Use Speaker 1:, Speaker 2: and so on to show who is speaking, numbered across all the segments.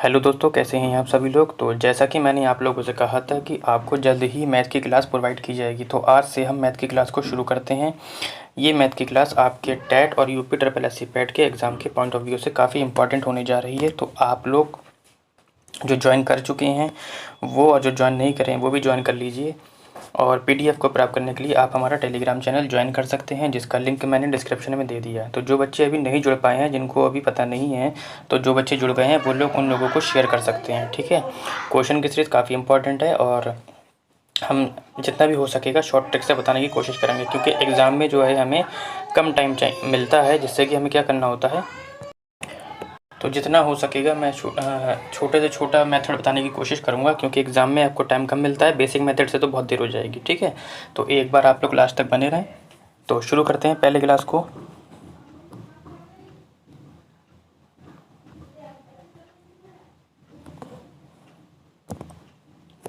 Speaker 1: Hello दोस्तों, कैसे हैं आप सभी लोग। तो जैसा कि मैंने आप लोगों से कहा था कि आपको जल्द ही मैथ की क्लास प्रोवाइड की जाएगी, तो आज से हम मैथ की क्लास को शुरू करते हैं। ये मैथ की क्लास आपके टेट और यूपी ट्रिपल एससी पैट के एग्ज़ाम के पॉइंट ऑफ व्यू से काफ़ी इंपॉर्टेंट होने जा रही है। तो आप लोग जो ज्वाइन कर चुके हैं वो, और जो ज्वाइन नहीं करें वो भी ज्वाइन कर लीजिए। और पीडीएफ को प्राप्त करने के लिए आप हमारा टेलीग्राम चैनल ज्वाइन कर सकते हैं, जिसका लिंक मैंने डिस्क्रिप्शन में दे दिया है। तो जो बच्चे अभी नहीं जुड़ पाए हैं, जिनको अभी पता नहीं है, तो जो बच्चे जुड़ गए हैं वो लोग उन लोगों को शेयर कर सकते हैं, ठीक है। क्वेश्चन की सीरीज़ काफ़ी इंपॉर्टेंट है और हम जितना भी हो सकेगा शॉर्ट ट्रिक से बताने की कोशिश करेंगे, क्योंकि एग्ज़ाम में जो है हमें कम टाइम मिलता है, जिससे कि हमें क्या करना होता है। तो जितना हो सकेगा मैं छोटे से छोटा मेथड बताने की कोशिश करूँगा, क्योंकि एग्ज़ाम में आपको टाइम कम मिलता है। बेसिक मेथड से तो बहुत देर हो जाएगी, ठीक है। तो एक बार आप लोग लास्ट तक बने रहें। तो शुरू करते हैं पहले क्लास को।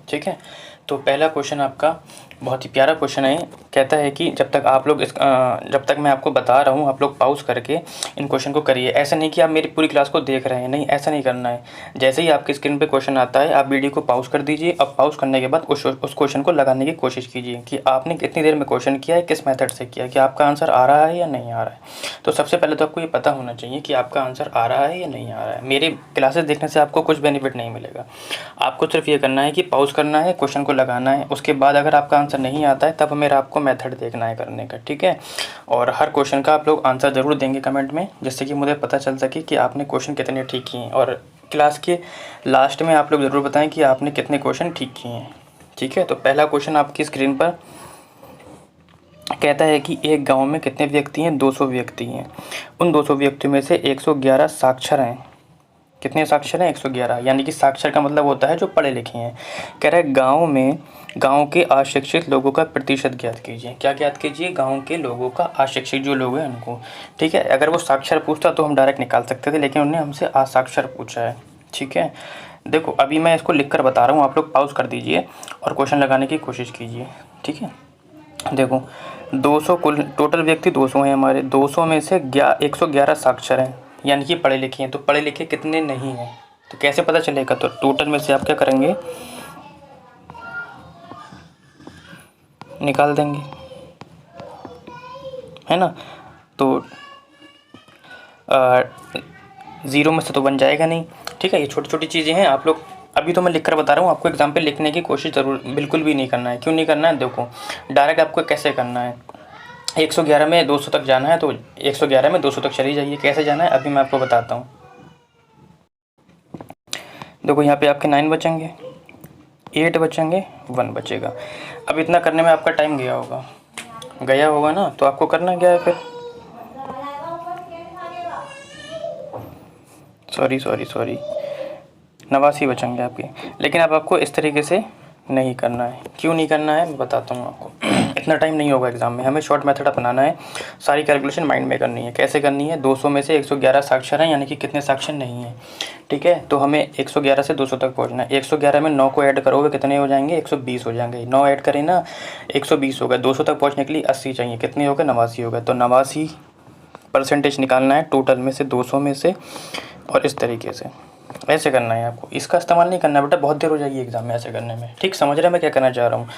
Speaker 1: ठीक है, तो पहला क्वेश्चन आपका बहुत ही प्यारा क्वेश्चन है। कहता है कि जब तक मैं आपको बता रहा हूँ, आप लोग पॉज करके इन क्वेश्चन को करिए। ऐसा नहीं कि आप मेरी पूरी क्लास को देख रहे हैं, नहीं, ऐसा नहीं करना है। जैसे ही आपकी स्क्रीन पे क्वेश्चन आता है, आप वीडियो को पॉज कर दीजिए। अब पॉज करने के बाद उस क्वेश्चन को लगाने की कोशिश कीजिए कि आपने कितनी देर में क्वेश्चन किया है, किस मेथड से किया, कि आपका आंसर आ रहा है या नहीं आ रहा है। तो सबसे पहले तो आपको ये पता होना चाहिए कि आपका आंसर आ रहा है या नहीं आ रहा है। मेरी क्लासेस देखने से आपको कुछ बेनिफिट नहीं मिलेगा। आपको सिर्फ ये करना है कि पॉज करना है, क्वेश्चन को लगाना है। उसके बाद अगर आपका आंसर नहीं आता है, तब मेरा आपको मेथड देखना है करने का, ठीक है। और हर क्वेश्चन का आप लोग आंसर ज़रूर देंगे कमेंट में, जिससे कि मुझे पता चल सके कि आपने क्वेश्चन कितने ठीक किए हैं। और क्लास के लास्ट में आप लोग ज़रूर बताएं कि आपने कितने क्वेश्चन ठीक किए हैं, ठीक है। तो पहला क्वेश्चन आपकी स्क्रीन पर कहता है कि एक गांव में कितने व्यक्ति हैं? 200 व्यक्ति हैं। उन 200 व्यक्तियों में से 111 साक्षर हैं। कितने साक्षर हैं? 111। यानी कि साक्षर का मतलब होता है जो पढ़े लिखे हैं। कह रहा है गांव के अशिक्षित लोगों का प्रतिशत ज्ञात कीजिए। क्या ज्ञात कीजिए? गांव के लोगों का, अशिक्षित जो लोग हैं उनको, ठीक है। अगर वो साक्षर पूछता तो हम डायरेक्ट निकाल सकते थे, लेकिन उन्होंने हमसे असाक्षर पूछा है, ठीक है। देखो, अभी मैं इसको लिख कर बता रहा हूँ, आप लोग पॉज कर दीजिए और क्वेश्चन लगाने की कोशिश कीजिए, ठीक है। देखो, 200 कुल टोटल व्यक्ति 200 हैं हमारे। 200 में से 111 साक्षर हैं, यानी कि पढ़े लिखे हैं। तो पढ़े लिखे कितने नहीं हैं, तो कैसे पता चलेगा? तो टोटल में से आप क्या करेंगे, निकाल देंगे, है ना। तो 0 में से तो बन जाएगा नहीं, ठीक है। ये छोटी छोटी चीज़ें हैं। आप लोग, अभी तो मैं लिख कर बता रहा हूँ, आपको एग्जाम पे लिखने की कोशिश ज़रूर बिल्कुल भी नहीं करना है। क्यों नहीं करना है? देखो, डायरेक्ट आपको कैसे करना है, 111 में 200 तक जाना है, तो 111 में 200 तक चली जाइए। कैसे जाना है अभी मैं आपको बताता हूँ। देखो, यहाँ पे आपके 9 बचेंगे, 8 बचेंगे, 1 बचेगा। अब इतना करने में आपका टाइम गया होगा ना, तो आपको करना क्या है फिर, सॉरी 89 बचेंगे आपके। लेकिन अब आपको इस तरीके से नहीं करना है। क्यों नहीं करना है मैं बताता हूँ आपको। इतना टाइम नहीं होगा एग्जाम में, हमें शॉर्ट मेथड अपनाना है। सारी कैलकुलेशन माइंड में करनी है। कैसे करनी है? 200 में से 111 साक्षर हैं, यानी कि कितने साक्षर नहीं हैं, ठीक है। तो हमें 111 से 200 तक पहुँचना है। 111 में 9 को ऐड करोगे कितने हो जाएंगे? 120 हो जाएंगे। 9 ऐड करें ना, 120 हो गए। 200 तक पहुँचने के लिए 80 चाहिए, कितने हो गए? 89 हो गए। तो 89% निकालना है टोटल में से, 200 में से, और इस तरीके से ऐसे करना है आपको। इसका इस्तेमाल नहीं करना बेटा, बहुत देर हो जाएगी एग्जाम में ऐसे करने में, ठीक। समझ रहे हैं मैं क्या करना चाह रहा हूँ?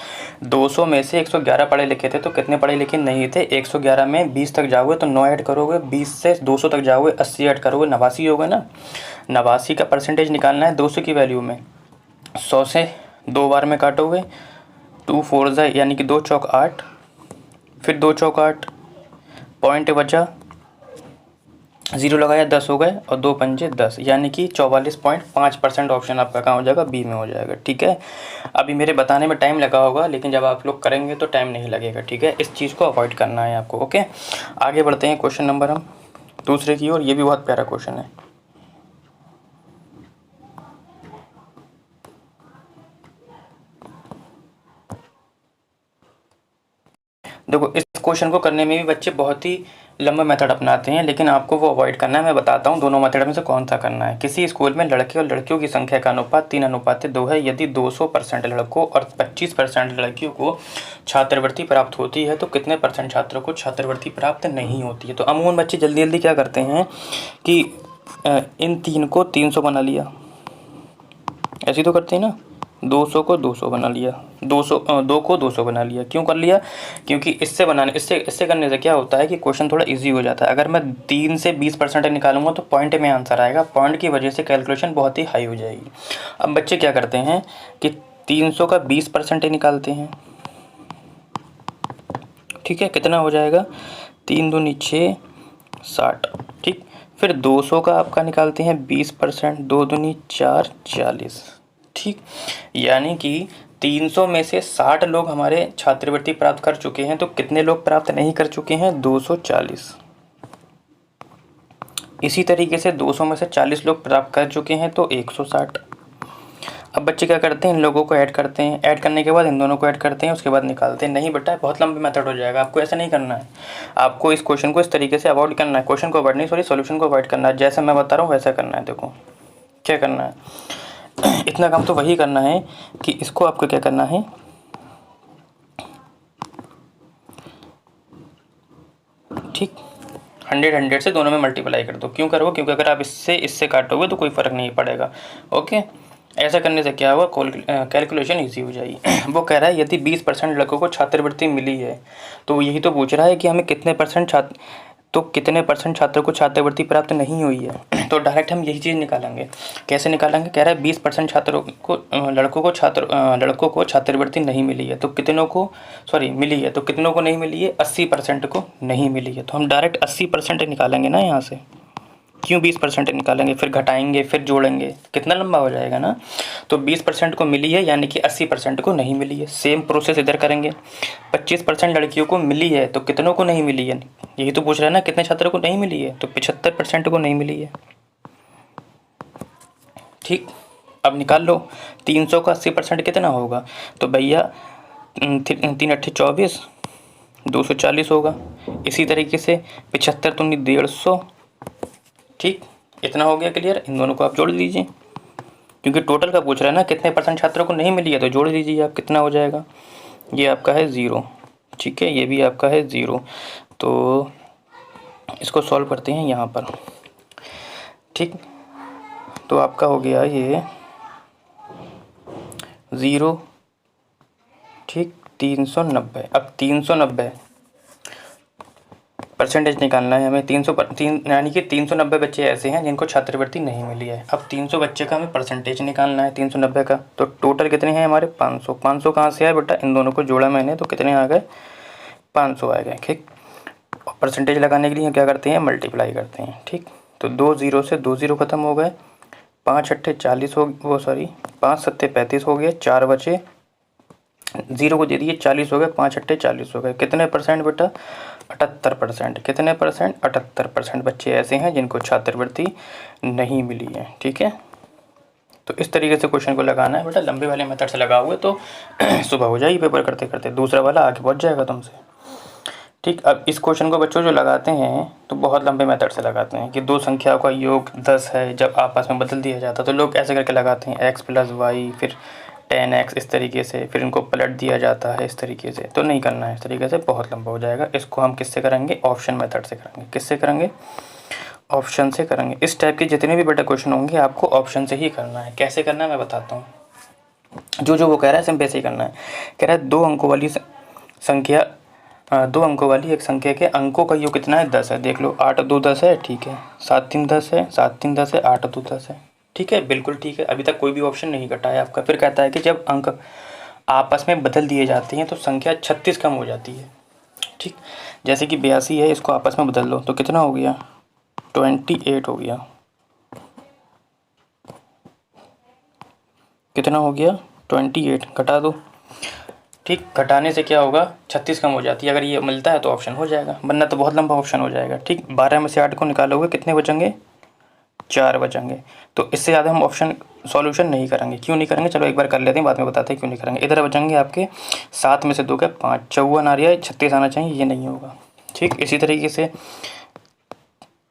Speaker 1: 200 में से 111 पढ़े लिखे थे, तो कितने पढ़े लिखे नहीं थे? 111 में 20 तक जाओगे तो 9 ऐड करोगे, 20 से 200 तक जाओगे 80 ऐड करोगे, 89 होगा ना। 89 का परसेंटेज निकालना है 200 की वैल्यू में। 100 से 2 बार में काटोगे, 2 4 ज़ा, यानी कि 2 चौक 8, फिर 2 चौक 8, पॉइंट बचा, 0 लगाया, 10 हो गए, और 2 पंजे 10, यानी कि 44.5% ऑप्शन आपका कहाँ हो जाएगा? बी में हो जाएगा, ठीक है। अभी मेरे बताने में टाइम लगा होगा, लेकिन जब आप लोग करेंगे तो टाइम नहीं लगेगा, ठीक है। इस चीज़ को अवॉइड करना है आपको, ओके। आगे बढ़ते हैं क्वेश्चन नंबर हम दूसरे की ओर। ये भी बहुत प्यारा क्वेश्चन है। देखो, इस क्वेश्चन को करने में भी बच्चे बहुत ही लंबा मेथड अपनाते हैं, लेकिन आपको वो अवॉइड करना है। मैं बताता हूँ दोनों मेथड में से कौन सा करना है। किसी स्कूल में लड़के और लड़कियों की संख्या का अनुपात 3:2 है। यदि 200% लड़कों और 25% लड़कियों को छात्रवृत्ति प्राप्त होती है, तो कितने % छात्रों को छात्रवृत्ति प्राप्त नहीं होती है? तो अमूमन बच्चे जल्दी जल्दी क्या करते हैं कि इन 3 को 300 बना लिया, ऐसे ही तो करते हैं ना, 200 को 200 बना लिया, 2 को 200 बना लिया। क्यों कर लिया? क्योंकि इससे करने से क्या होता है कि क्वेश्चन थोड़ा इजी हो जाता है। अगर मैं 3 से 20% निकालूंगा तो पॉइंट में आंसर आएगा, पॉइंट की वजह से कैलकुलेशन बहुत ही हाई हो जाएगी। अब बच्चे क्या करते हैं कि 300 का 20% निकालते हैं, ठीक है, कितना हो जाएगा, 3 दूनी 6, 60, ठीक। फिर 200 का आपका निकालते हैं 20%, 2 दूनी 4, 40, ठीक। यानी कि 300 में से 60 लोग हमारे छात्रवृत्ति प्राप्त कर चुके हैं, तो कितने लोग प्राप्त नहीं कर चुके हैं, 240। इसी तरीके से 200 में से 40 लोग प्राप्त कर चुके हैं, तो 160। अब बच्चे क्या करते हैं, इन लोगों को ऐड करते हैं, ऐड करने के बाद इन दोनों को ऐड करते हैं, उसके बाद निकालते हैं। नहीं बेटा, बहुत लंबी मेथड हो जाएगा, आपको ऐसा नहीं करना है। आपको इस क्वेश्चन को इस तरीके से अवॉइड करना है, क्वेश्चन को अवॉइड नहीं, सॉरी, सॉल्यूशन को अवॉइड करना है। जैसे मैं बता रहा हूँ वैसा करना है। देखो क्या करना है, इतना काम तो वही करना है कि इसको आपको क्या करना है, ठीक, 100 से दोनों में मल्टीप्लाई कर दो। क्यों करो? क्योंकि अगर आप इससे काटोगे तो कोई फ़र्क नहीं पड़ेगा। ओके, ऐसा करने से क्या होगा, कैलकुलेशन ईजी हो जाएगी। वो कह रहा है यदि 20% लड़कों को छात्रवृत्ति मिली है, तो यही तो पूछ रहा है कि हमें कितने परसेंट छात्रों को छात्रवृत्ति प्राप्त नहीं हुई है। तो डायरेक्ट हम यही चीज़ निकालेंगे। कैसे निकालेंगे? कह रहा है 20% लड़कों को छात्रवृत्ति नहीं मिली है, तो कितनों को, सॉरी, मिली है, तो कितनों को नहीं मिली है, 80% को नहीं मिली है। तो हम डायरेक्ट 80% निकालेंगे ना यहाँ से। क्यों 20% निकालेंगे, फिर घटाएंगे, फिर जोड़ेंगे, कितना लंबा हो जाएगा ना। तो 20% को मिली है, यानी कि 80% को नहीं मिली है। सेम प्रोसेस इधर करेंगे। 25% लड़कियों को मिली है, तो कितनों को नहीं मिली है, यही तो पूछ रहा है ना, कितने छात्रों को नहीं मिली है, तो 75% को नहीं मिली है, ठीक। अब निकाल लो 300 का 80% कितना होगा, तो भैया 3 8 24, 240 होगा। इसी तरीके से 75 दूनी 150, ठीक, इतना हो गया क्लियर। इन दोनों को आप जोड़ दीजिए, क्योंकि टोटल का पूछ रहा है ना, कितने परसेंट छात्रों को नहीं मिली है, तो जोड़ दीजिए आप, कितना हो जाएगा, ये आपका है 0, ठीक है, ये भी आपका है 0। तो इसको सॉल्व करते हैं यहाँ पर, ठीक। तो आपका हो गया ये 0, ठीक, 390। अब 390 परसेंटेज निकालना है हमें। 3 यानी कि 390 बच्चे ऐसे हैं जिनको छात्रवृत्ति नहीं मिली है। अब 300 बच्चे का हमें परसेंटेज निकालना है 390 का। तो टोटल कितने हैं हमारे, 500। 500 कहाँ से आए बेटा, इन दोनों को जोड़ा मैंने, तो कितने आ गए, 500 आ गए, ठीक। और परसेंटेज लगाने के लिए क्या करते हैं, मल्टीप्लाई करते हैं, ठीक। तो 2 0 से 2 0 खत्म हो गए, 5 8 40 हो, वो सॉरी 5 7 35 हो गए, 4 बचे, 0 को दे दिए, 40 हो गए, 5 8 40 हो गए। कितने परसेंट बेटा, 78%। कितने परसेंट, 78% बच्चे ऐसे हैं जिनको छात्रवृत्ति नहीं मिली है, ठीक है। तो इस तरीके से क्वेश्चन को लगाना है बेटा, लंबे वाले मेथड से लगाओगे तो सुबह हो जाएगी पेपर करते करते, दूसरा वाला आगे पहुंच जाएगा तुमसे, ठीक। अब इस क्वेश्चन को बच्चों जो लगाते हैं तो बहुत लंबे मेथड से लगाते हैं कि दो संख्याओं का योग 10 है, जब आपस में बदल दिया जाता है तो लोग ऐसे करके लगाते हैं, x + y, फिर 10x, इस तरीके से, फिर इनको पलट दिया जाता है इस तरीके से। तो नहीं करना है इस तरीके से, बहुत लंबा हो जाएगा। इसको हम किससे करेंगे, ऑप्शन मेथड से करेंगे। किससे करेंगे, ऑप्शन से करेंगे। इस टाइप के जितने भी बेटा क्वेश्चन होंगे आपको ऑप्शन से ही करना है। कैसे करना है मैं बताता हूँ, जो वो कह रहा है सिंपल से ही करना है। कह रहा है 2 अंकों वाली संख्या, 2 अंकों वाली एक संख्या के अंकों का योग कितना है, 10 है। देख लो, 8 2 10 है, ठीक है, 7 3 10 है, 7 3 10 है, 8 2 10 है, ठीक है, बिल्कुल ठीक है। अभी तक कोई भी ऑप्शन नहीं कटा है आपका। फिर कहता है कि जब अंक आपस में बदल दिए जाते हैं तो संख्या 36 कम हो जाती है, ठीक। जैसे कि 82 है, इसको आपस में बदल लो तो कितना हो गया, 28 हो गया। कितना हो गया, 28, घटा दो, ठीक। घटाने से क्या होगा, 36 कम हो जाती है। अगर ये मिलता है तो ऑप्शन हो जाएगा, वरना तो बहुत लंबा ऑप्शन हो जाएगा, ठीक। 12 में से 8 को निकालोगे कितने बचेंगे, 4 बचेंगे। तो इससे ज़्यादा हम ऑप्शन सॉल्यूशन नहीं करेंगे। क्यों नहीं करेंगे, चलो एक बार कर लेते हैं, बाद में बताते हैं क्यों नहीं करेंगे। इधर बचेंगे आपके 7 में से 2 के 5, 54 आ रही है, 36 आना चाहिए, ये नहीं होगा, ठीक। इसी तरीके से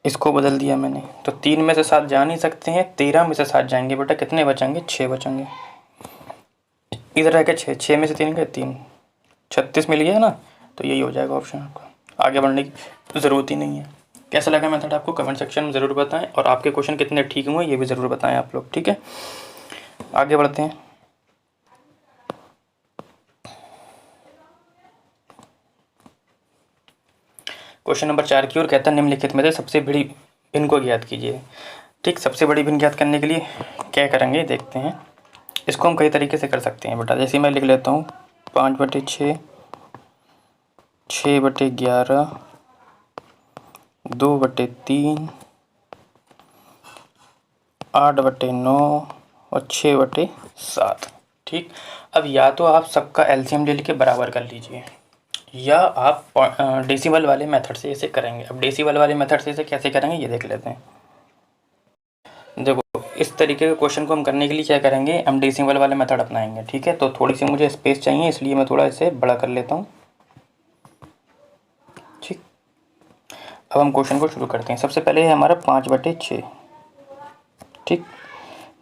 Speaker 1: इसको बदल दिया मैंने, तो 3 में से 7 जा नहीं सकते हैं, 13 में से 7 जाएंगे बेटा, कितने बचेंगे, 6 बचेंगे। इधर रह के 6 में से 3 गए 3, 36 मिल गया ना। तो यही हो जाएगा ऑप्शन आपका, आगे बढ़ने की ज़रूरत ही नहीं है। कैसा लगा मेथड आपको कमेंट सेक्शन में ज़रूर बताएं, और आपके क्वेश्चन कितने ठीक हुए ये भी ज़रूर बताएं आप लोग, ठीक है। आगे बढ़ते हैं। क्वेश्चन नंबर 4 की ओर कहता है निम्नलिखित में से सबसे बड़ी भिन्न को ज्ञात कीजिए। ठीक, सबसे बड़ी भिन्न ज्ञात करने के लिए क्या करेंगे देखते हैं। इसको हम कई तरीके से कर सकते हैं बेटा। जैसे मैं लिख लेता हूँ 5/6, 6/11, 2/3, 8/9 और 6/7। ठीक, अब या तो आप सबका एलसीएम ले लेके बराबर कर लीजिए, या आप डेसिमल वाले मेथड से इसे करेंगे। अब डेसिमल वाले मेथड से इसे कैसे करेंगे ये देख लेते हैं। देखो, इस तरीके के क्वेश्चन को हम करने के लिए क्या करेंगे, हम डेसिमल वाले मेथड अपनाएंगे। ठीक है, तो थोड़ी सी मुझे स्पेस चाहिए, इसलिए मैं थोड़ा इसे बड़ा कर लेता हूँ। ठीक, अब हम क्वेश्चन को शुरू करते हैं। सबसे पहले है हमारा 5/6। ठीक,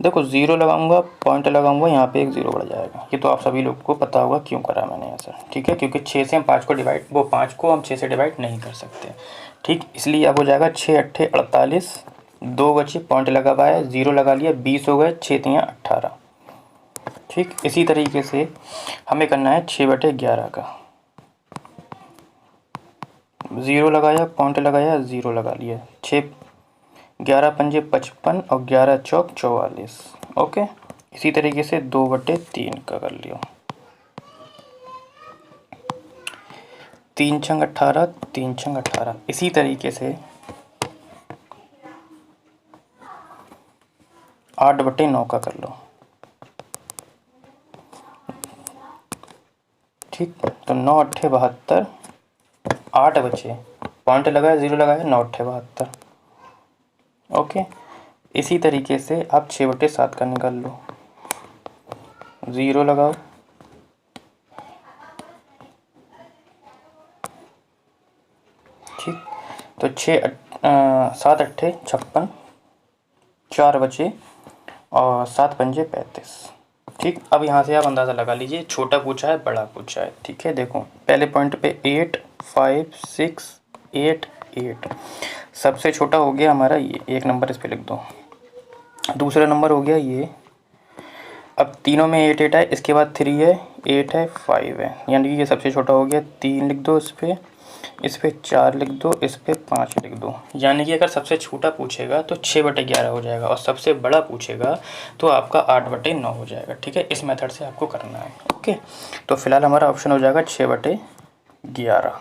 Speaker 1: देखो 0 लगाऊंगा, पॉइंट लगाऊंगा, यहाँ पे एक 0 बढ़ जाएगा। ये तो आप सभी लोग को पता होगा क्यों करा मैंने ऐसा। ठीक है, क्योंकि 6 से हम 5 को डिवाइड, वो 5 को हम 6 से डिवाइड नहीं कर सकते। ठीक, इसलिए अब हो जाएगा 6 8 48, 2 बचे, पॉइंट लगा पाया, 0 लगा लिया, 20 हो गए, 6 3 18। ठीक, इसी तरीके से हमें करना है 6/11 का। 0 लगाया, पॉइंट लगाया, 0 लगा लिया, 6 11 पंजे 55 और 11 चौक 44। ओके, इसी तरीके से 2/3 का कर लियो, 3 छंग 18, 3 छंग 18। इसी तरीके से 8/9 का कर लो। ठीक, तो 9 8 72, 8 बचे, पॉइंट लगाया, 0 लगाया, 9 8 72। ओके, इसी तरीके से आप 6/7 का निकाल लो, 0 लगाओ, ठीक, तो 7 8 56, 4 बचे और 7 पंजे 35। ठीक, अब यहाँ से आप अंदाज़ा लगा लीजिए छोटा पूछा है बड़ा पूछा है। ठीक है, देखो पहले पॉइंट पे 8 5 6 8 8, सबसे छोटा हो गया हमारा ये, एक नंबर इस पे लिख दो। दूसरा नंबर हो गया ये। अब तीनों में 8 8 है, इसके बाद 3 है, 8 है, 5 है, यानी कि ये सबसे छोटा हो गया। 3 लिख दो इस पे 4 लिख दो, इस पे 5 लिख दो। यानी कि अगर सबसे छोटा पूछेगा तो 6/11 हो जाएगा, और सबसे बड़ा पूछेगा तो आपका 8/9 हो जाएगा। ठीक है, इस मेथड से आपको करना है। ओके, तो फिलहाल हमारा ऑप्शन हो जाएगा 6/11।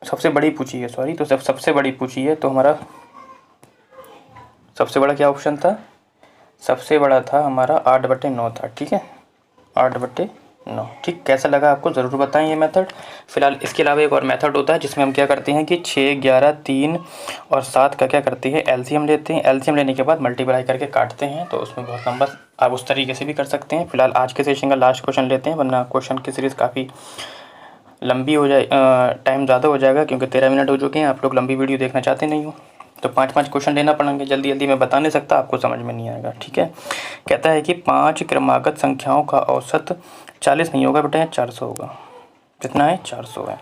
Speaker 1: सबसे बड़ी पूछी है, सॉरी, तो सबसे बड़ी पूछी है, तो हमारा सबसे बड़ा क्या ऑप्शन था, सबसे बड़ा था हमारा 8/9 था। ठीक है, 8/9। ठीक, कैसा लगा आपको ज़रूर बताएं ये मेथड। फिलहाल इसके अलावा एक और मेथड होता है जिसमें हम क्या करते हैं कि 6 11 3 और 7 का क्या करते हैं, एलसीएम लेते हैं। एलसीएम लेने के बाद मल्टीप्लाई करके काटते हैं, तो उसमें बहुत नंबर आप उस तरीके से भी कर सकते हैं। फिलहाल आज के सेशन का लास्ट क्वेश्चन लेते हैं, वरना क्वेश्चन की सीरीज़ काफ़ी लंबी हो जाए, टाइम ज़्यादा हो जाएगा, क्योंकि 13 मिनट हो चुके हैं। आप लोग लंबी वीडियो देखना चाहते नहीं हो, तो 5 क्वेश्चन लेना पड़ेंगे। जल्दी जल्दी मैं बता नहीं सकता, आपको समझ में नहीं आएगा। ठीक है, कहता है कि 5 क्रमागत संख्याओं का औसत 40 नहीं होगा बेटा, 400 होगा। कितना है, 400 है।